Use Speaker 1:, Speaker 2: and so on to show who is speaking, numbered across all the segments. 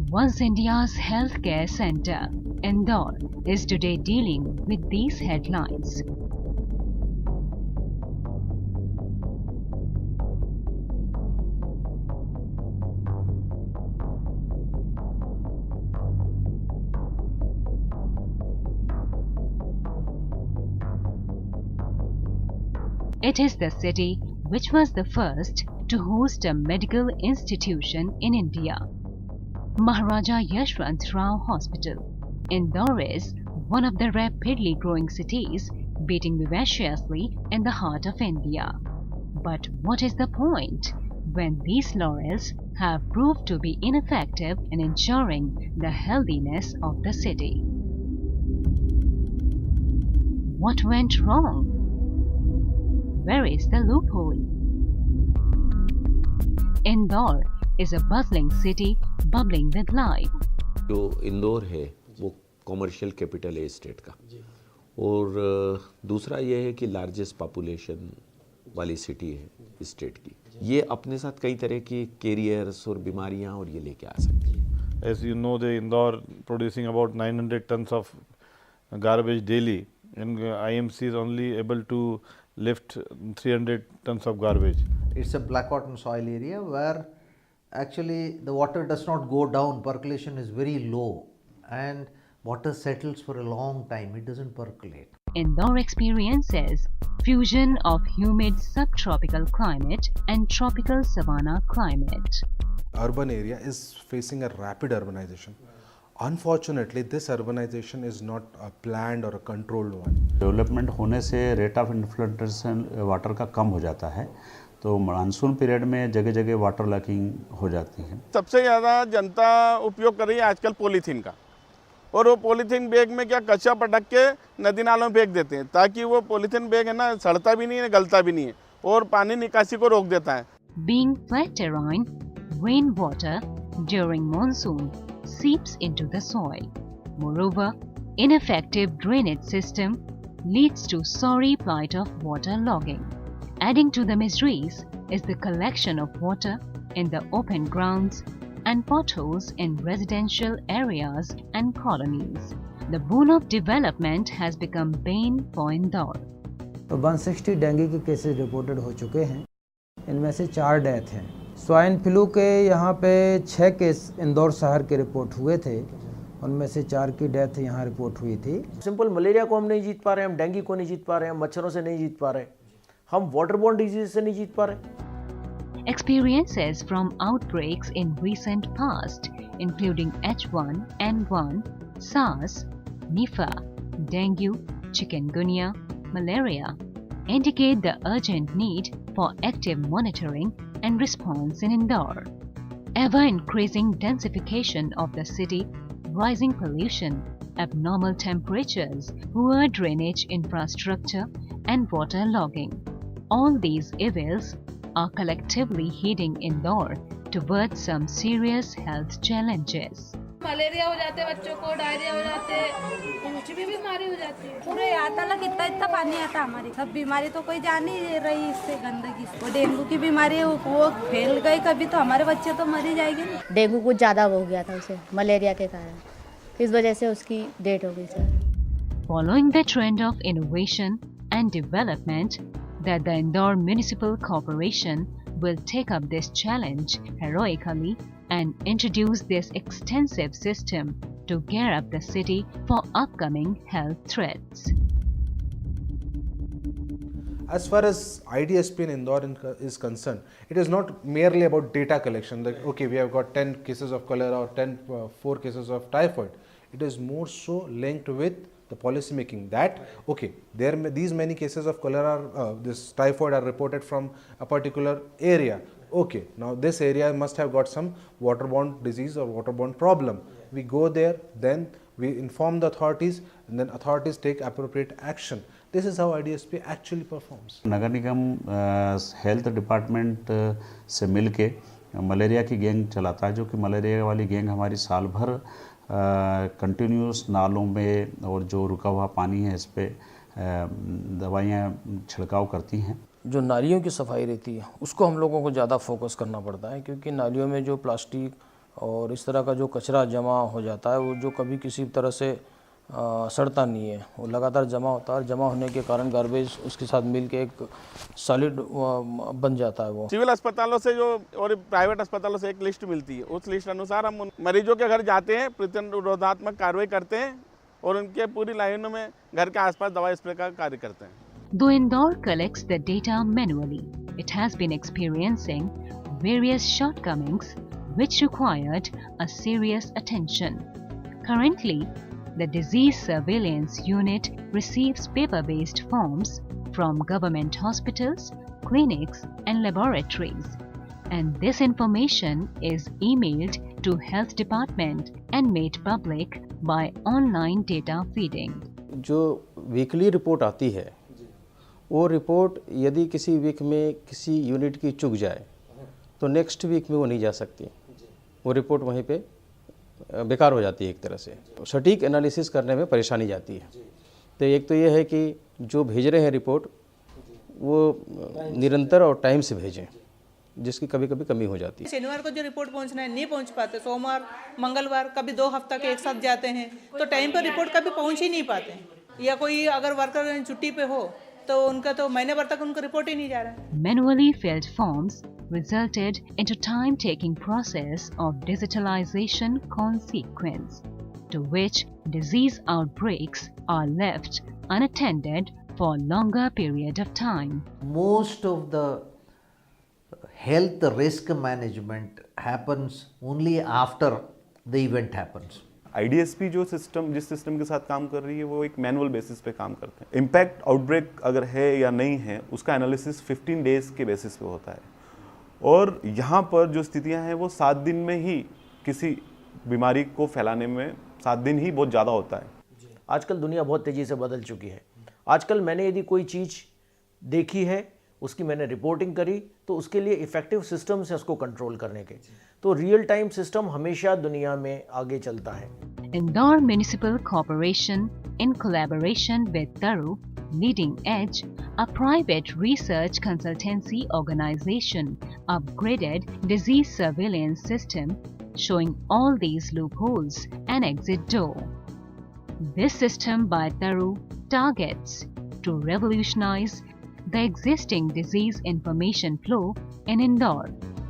Speaker 1: Once India's healthcare center, Indore is today dealing with these headlines. It is the city which was the first to host a medical institution in India, Maharaja Yashwant Rao Hospital. Indore is one of the rapidly growing cities, beating vivaciously in the heart of India. But what is the point when these laurels have proved to be ineffective in ensuring the healthiness of the city? What went wrong? Where is the loophole? Indore is a bustling city bubbling with life.
Speaker 2: जो इंदौर है वो commercial capital है state का, और दूसरा ये है कि लार्जेस्ट पॉपुलेशन वाली सिटी है स्टेट की। ये अपने साथ कई तरह की कैरियर्स और बीमारियां और ये लेके आ सकती है।
Speaker 3: As you know, the Indore producing about 900 tons of garbage daily, and IMC is only able to lift 300 tons of garbage.
Speaker 4: It's a black cotton soil area where actually the water does not go down, percolation is very low, and water settles for a long time, it doesn't percolate.
Speaker 1: Indore experiences fusion of humid subtropical climate and tropical savanna climate.
Speaker 5: Urban area is facing a rapid urbanization. Unfortunately, this urbanization is not a planned or a controlled one.
Speaker 6: Development होने से rate of इन्फ्लट्रेशन water का कम हो जाता है, तो monsoon period में जगह जगह वाटर लैकिंग हो जाती है।
Speaker 7: सबसे ज़्यादा जनता उपयोग कर रही है आजकल पॉलीथीन का, और वो पॉलीथीन बैग में क्या कचरा पटक के नदी नालों में फेंक देते हैं, ताकि वो पॉलीथीन बैग है ना सड़ता भी नहीं है, गलता भी नहीं है, और पानी निकासी को रोक देता है।
Speaker 1: Being flat terrain, rainwater during monsoon seeps into the soil. Moreover, ineffective drainage system leads to sorry plight of water logging. Adding to the miseries is the collection of water in the open grounds and potholes in residential areas and colonies. The boon of development has become bane for Indore.
Speaker 8: 160 dengue के cases reported हो चुके हैं, इनमें से 4 death हैं। Swine flu के यहाँ पे 6 केस इंदौर शहर के रिपोर्ट हुए थे, उनमें से 4 की डेथ यहाँ रिपोर्ट हुई थी।
Speaker 9: सिंपल मलेरिया को हम नहीं जीत पा रहे हैं, हम डेंगू को नहीं जीत पा रहे हैं, हम मच्छरों से नहीं जीत पा रहे, हम वाटरबोर्न डिजीज से नहीं जीत पा रहे।
Speaker 1: Experiences from outbreaks in recent past, including H1N1, SARS, Nipah, dengue, chikungunya, malaria, indicate the urgent need for active monitoring and response in Indore. Ever-increasing densification of the city, rising pollution, abnormal temperatures, poor drainage infrastructure, and water logging. All these evils are collectively heading Indore towards some serious health challenges.
Speaker 10: Malaria हो जाते हैं बच्चों को, diarrhoea हो जाते हैं, कुछ भी बीमारी हो जाती है।
Speaker 11: पूरे आता लग इतना पानी आता हमारी, सब बीमारी तो कोई जान ही रही इससे गंदगी से। वो डेंगू की बीमारी है, वो फैल गई कभी तो हमारे बच्चे तो मर ही जाएंगे ना।
Speaker 12: डेंगू कुछ ज़्यादा हो गया था उसे मलेरिया के कारण, इस वजह से उसकी डेथ हो गई sir.
Speaker 1: Following the trend of innovation and development, that the Indore Municipal Corporation will take up this challenge heroically and introduce this extensive system to gear up the city for upcoming health threats.
Speaker 5: As far as IDSP in Indore is concerned, it is not merely about data collection, like okay, we have got 10 cases of cholera or 4 cases of typhoid. It is more so linked with the policy making, that okay, these many cases of cholera, this typhoid are reported from a particular area. Okay, now this area must have got some waterborne disease or waterborne problem. We go there, then we inform the authorities, and then authorities take appropriate action. This is how IDSP actually performs.
Speaker 6: Nagar Nigam health department से मिलके malaria की gang चलाता है, जो कि malaria वाली gang हमारी साल भर कंटिन्यूस नालों में और जो रुका हुआ पानी है इस पे दवाइयाँ छिड़काव करती हैं।
Speaker 9: जो नालियों की सफाई रहती है उसको हम लोगों को ज़्यादा फोकस करना पड़ता है, क्योंकि नालियों में जो प्लास्टिक और इस तरह का जो कचरा जमा हो जाता है वो जो कभी किसी तरह से सड़ता नहीं है, वो लगातार जमा होता है और जमा होने के कारण गार्बेज उसके साथ मिल के एक सॉलिड बन जाता है। वो
Speaker 7: सिविल अस्पतालों से जो और प्राइवेट अस्पतालों से एक लिस्ट मिलती है, उस लिस्ट अनुसार हम मरीजों के घर जाते हैं, प्रतिरोधात्मक कार्रवाई करते हैं और उनके पूरी लाइनों में घर के आसपास दवा स्प्रे का कार्य करते हैं।
Speaker 1: Though Indore collects the data manually, it has been experiencing various shortcomings which required a serious attention. Currently, the Disease Surveillance Unit receives paper-based forms from government hospitals, clinics and laboratories, and this information is emailed to Health Department and made public by online data feeding.
Speaker 9: जो weekly report आती है वो report यदि किसी week में किसी unit की चूक जाए तो नेक्स्ट वीक में वो नहीं जा सकती, वो रिपोर्ट वहीं पे बेकार हो जाती है एक तरह से, सटीक एनालिसिस करने में परेशानी जाती है। तो एक तो ये है कि जो भेज रहे हैं रिपोर्ट वो निरंतर और टाइम से भेजें, जिसकी कभी कभी कमी हो जाती है।
Speaker 13: शनिवार को जो रिपोर्ट पहुंचना है नहीं पहुंच पाते, सोमवार मंगलवार कभी 2 हफ्ता के एक साथ जाते हैं तो टाइम पर रिपोर्ट कभी पहुंच ही नहीं पाते, या कोई अगर वर्कर छुट्टी पे हो तो उनका तो महीने भर तक उनका रिपोर्ट ही नहीं जा रहा है।
Speaker 1: Manually filled forms resulted into time-taking process of digitalization consequence, to which disease outbreaks are left unattended for longer period of time.
Speaker 4: Most of the health risk management happens only after the event happens.
Speaker 14: IDSP जो system जिस system के साथ काम कर रही है वो एक मैनुअल बेसिस पे काम करते हैं। इम्पैक्ट आउटब्रेक अगर है या नहीं है उसका एनालिसिस 15 डेज के बेसिस पे होता है, और यहाँ पर जो स्थितियाँ हैं वो 7 दिन में ही किसी बीमारी को फैलाने में 7 दिन ही बहुत ज़्यादा होता है।
Speaker 9: आजकल दुनिया बहुत तेज़ी से बदल चुकी है। आजकल मैंने यदि कोई चीज़ देखी है, उसकी मैंने रिपोर्टिंग करी, तो उसके लिए इफ़ेक्टिव सिस्टम्स हैं उसको कंट्रोल करने के, तो रियल टाइम सिस्टम हमेशा दुनिया में आगे चलता है।
Speaker 1: Indore Municipal Corporation, in collaboration with Taru, Leading Edge, a private research consultancy organization, upgraded disease surveillance system showing all these loopholes and exit door. This system by Taru targets to revolutionize the existing disease information flow in Indore.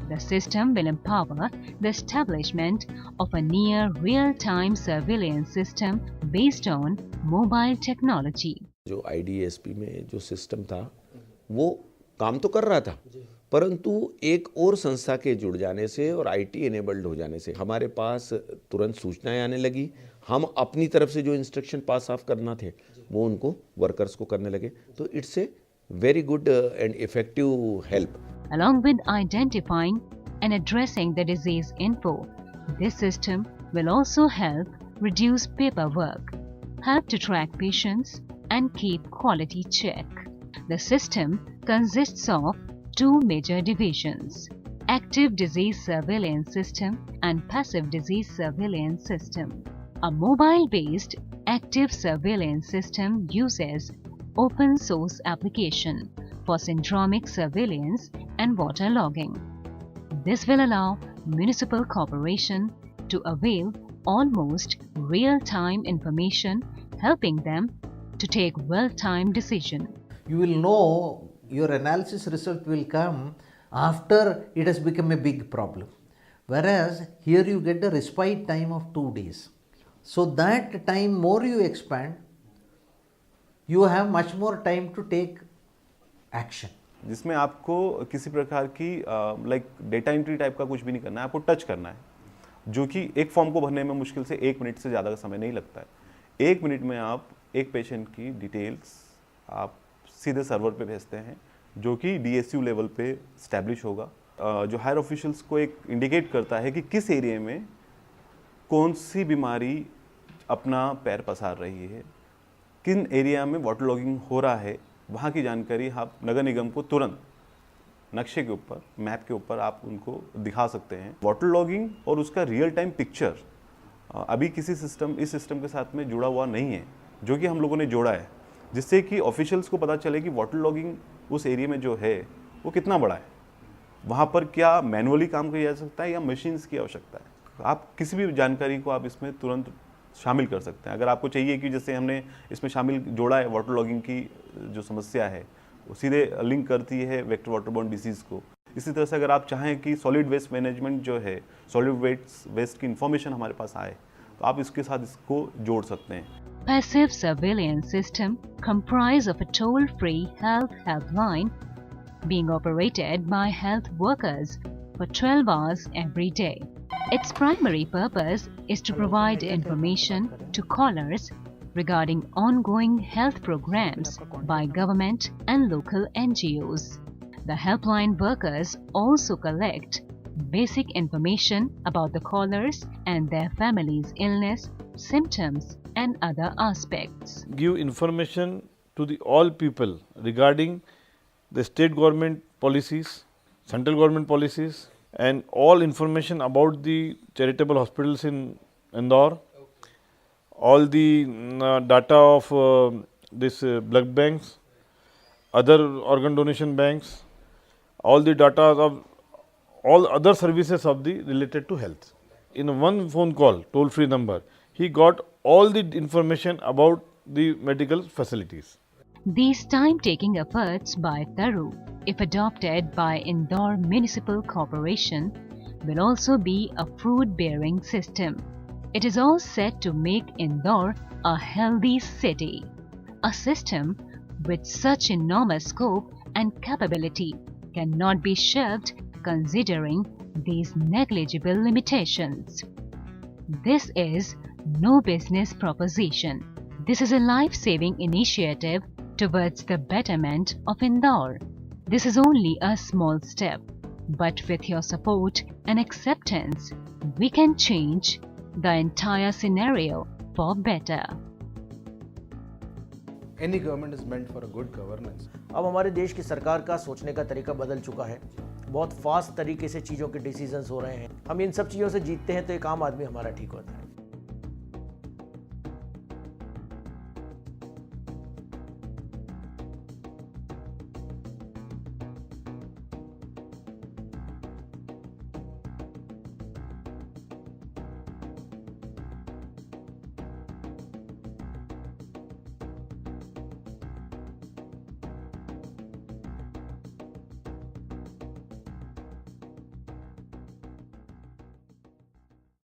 Speaker 1: The system will empower the establishment of a near real-time surveillance system based on mobile technology.
Speaker 2: जो IDSP में जो system था वो काम तो कर रहा था, परंतु एक और संस्था के जुड़ जाने से और IT इनेबल्ड हो जाने से हमारे पास तुरंत सूचनाएं आने लगी। हम अपनी तरफ से जो इंस्ट्रक्शन पास ऑफ करना थे वो उनको वर्कर्स को करने लगे, तो it's a very good and effective help.
Speaker 1: Along with identifying and addressing the disease info, this system will also help reduce paperwork, help to track patients and keep quality check. The system consists of 2 major divisions: active disease surveillance system and passive disease surveillance system. A mobile-based active surveillance system uses open source application for syndromic surveillance and water logging. This will allow municipal corporation to avail almost real-time information, helping them to take well-timed decision.
Speaker 4: You will know your analysis result will come after it has become a big problem, whereas here you get the respite time of 2 days. So that time more you expand, you have much more time to take action.
Speaker 14: जिसमें आपको किसी प्रकार की like data entry type का कुछ भी नहीं करना है, आपको टच करना है, जो कि एक फॉर्म को भरने में मुश्किल से 1 मिनट से ज़्यादा का समय नहीं लगता है। 1 मिनट में आप एक पेशेंट की डिटेल्स आप सीधे सर्वर पे भेजते हैं, जो कि DSU लेवल पे स्टैब्लिश होगा, जो हायर ऑफिशियल्स को एक इंडिकेट करता है कि किस एरिया में कौन सी बीमारी अपना पैर पसार रही है, किन एरिया में वाटर लॉगिंग हो रहा है, वहाँ की जानकारी आप नगर निगम को तुरंत नक्शे के ऊपर, मैप के ऊपर आप उनको दिखा सकते हैं। वाटर लॉगिंग और उसका रियल टाइम पिक्चर अभी किसी सिस्टम इस सिस्टम के साथ में जुड़ा हुआ नहीं है, जो कि हम लोगों ने जोड़ा है, जिससे कि ऑफिशियल्स को पता चले कि वाटर लॉगिंग उस एरिया में जो है वो कितना बड़ा है, वहाँ पर क्या मैनुअली काम किया जा सकता है या मशीन्स की आवश्यकता है। आप किसी भी जानकारी को आप इसमें तुरंत शामिल कर सकते हैं। अगर आपको चाहिए कि जैसे हमने इसमें शामिल जोड़ा है वाटर लॉगिंग की जो समस्या है वो सीधे लिंक करती है वेक्टर वाटरबॉर्न डिसीज़ को। इसी तरह से अगर आप चाहें कि सॉलिड वेस्ट मैनेजमेंट जो है, सॉलिड वेस्ट की इंफॉर्मेशन हमारे पास आए, तो आप इसके साथ इसको जोड़ सकते हैं।
Speaker 1: Passive surveillance system comprise of a toll-free health helpline being operated by health workers for 12 hours every day. Its primary purpose is to provide information to callers regarding ongoing health programs by government and local NGOs. The helpline workers also collect basic information about the callers and their family's illness, symptoms, and other aspects.
Speaker 3: Give information to the all people regarding the state government policies, central government policies, and all information about the charitable hospitals in Indore, all the data of this blood banks, other organ donation banks, all the data of all other services of the related to health. In one phone call, toll-free number, he got all the information about the medical facilities.
Speaker 1: These time-taking efforts by Taru, if adopted by Indore Municipal Corporation, will also be a fruit-bearing system. It is all set to make Indore a healthy city. A system with such enormous scope and capability cannot be shelved considering these negligible limitations. This is no business proposition. This is a life-saving initiative towards the betterment of Indore. This is only a small step, but with your support and acceptance, we can change the entire scenario for better.
Speaker 5: Any government is meant for a good governance.
Speaker 15: अब हमारे देश की सरकार का सोचने का तरीका बदल चुका है। बहुत फास्ट तरीके से चीज़ों के डिसीजंस हो रहे हैं। हम इन सब चीज़ों से जीतते हैं तो एक आम आदमी हमारा ठीक होता है।